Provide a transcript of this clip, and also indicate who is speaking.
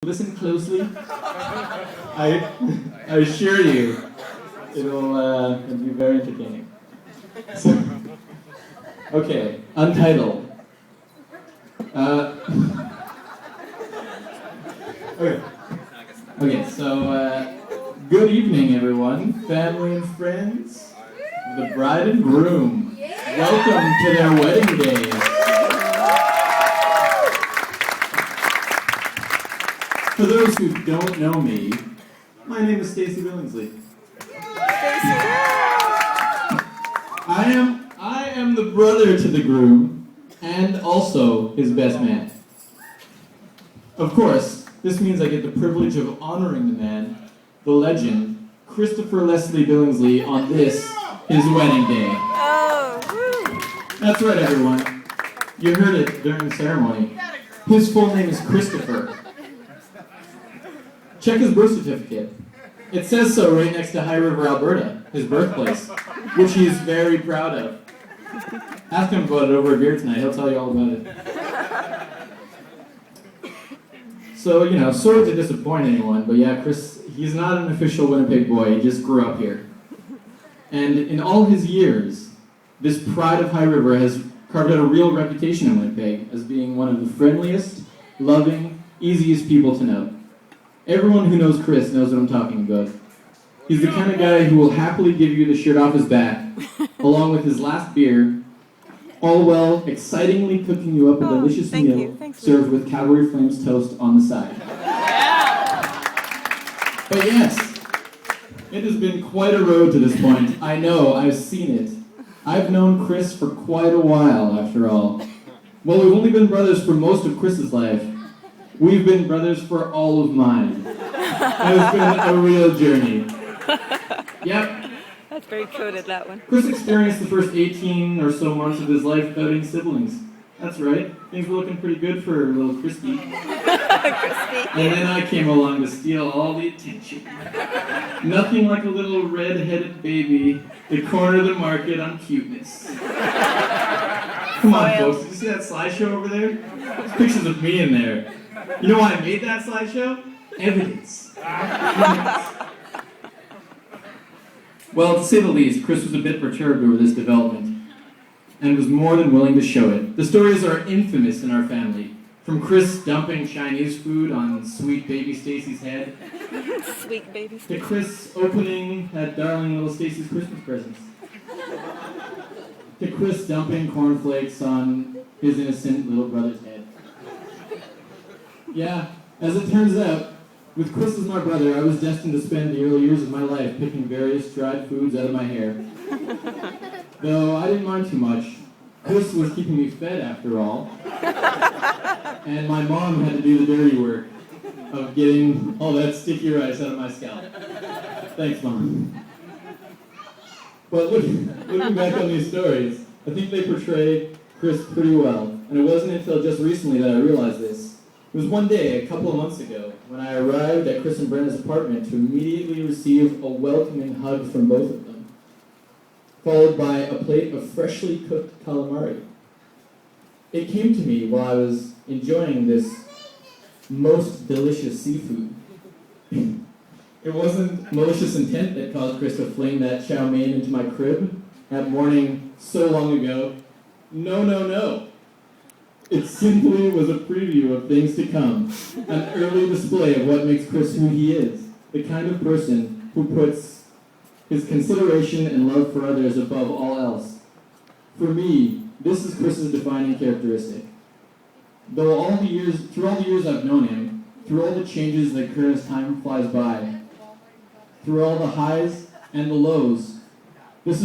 Speaker 1: listen closely. I assure you, it'll be very entertaining. So, okay, Untitled. Okay, so good evening, everyone, family and friends, the bride and groom. Welcome to their wedding day. For those who don't know me, my name is Stacy Billingsley. I am the brother to the groom and also his best man. Of course, this means I get the privilege of honoring the man, the legend, Christopher Leslie Billingsley, on this, his wedding day. That's right, everyone. You heard it during the ceremony. His full name is Christopher. Check his birth certificate. It says so right next to High River, Alberta, his birthplace, which he is very proud of. Ask him about it over a beer tonight. He'll tell you all about it. So, sorry to disappoint anyone, but yeah, Chris, he's not an official Winnipeg boy. He just grew up here. And in all his years, this pride of High River has carved out a real reputation in Winnipeg as being one of the friendliest, loving, easiest people to know. Everyone who knows Chris knows what I'm talking about. He's the kind of guy who will happily give you the shirt off his back, along with his last beer, all while excitingly cooking you up a delicious meal served with Calgary Flames toast on the side. But yes, it has been quite a road to this point. I know, I've seen it. I've known Chris for quite a while, after all. While we've only been brothers for most of Chris's life, we've been brothers for all of mine. It's been a real journey. Yep.
Speaker 2: That's very coded, that one.
Speaker 1: Chris experienced the first 18 or so months of his life without any siblings. That's right. Things were looking pretty good for little Christy. And then I came along to steal all the attention. Nothing like a little red-headed baby to corner the market on cuteness. Come on, folks. Did you see that slideshow over there? There's pictures of me in there. You know why I made that slideshow? Evidence. Well, to say the least, Chris was a bit perturbed over this development, and was more than willing to show it. The stories are infamous in our family, from Chris dumping Chinese food on sweet baby Stacy's head,
Speaker 2: Sweet baby
Speaker 1: to Chris opening that darling little Stacy's Christmas presents, to Chris dumping cornflakes on his innocent little brother's head. Yeah, as it turns out, with Chris as my brother, I was destined to spend the early years of my life picking various dried foods out of my hair. Though I didn't mind too much. Chris was keeping me fed, after all. And my mom had to do the dirty work of getting all that sticky rice out of my scalp. Thanks, Mom. But looking back on these stories, I think they portray Chris pretty well. And it wasn't until just recently that I realized this. It was one day, a couple of months ago, when I arrived at Chris and Brenna's apartment to immediately receive a welcoming hug from both of them, followed by a plate of freshly cooked calamari. It came to me while I was enjoying this most delicious seafood. It wasn't malicious intent that caused Chris to fling that chow mein into my crib that morning so long ago. No. It simply was a preview of things to come, an early display of what makes Chris who he is, the kind of person who puts his consideration and love for others above all else. For me, this is Chris's defining characteristic. Through all the years I've known him, through all the changes that occur as time flies by, through all the highs and the lows,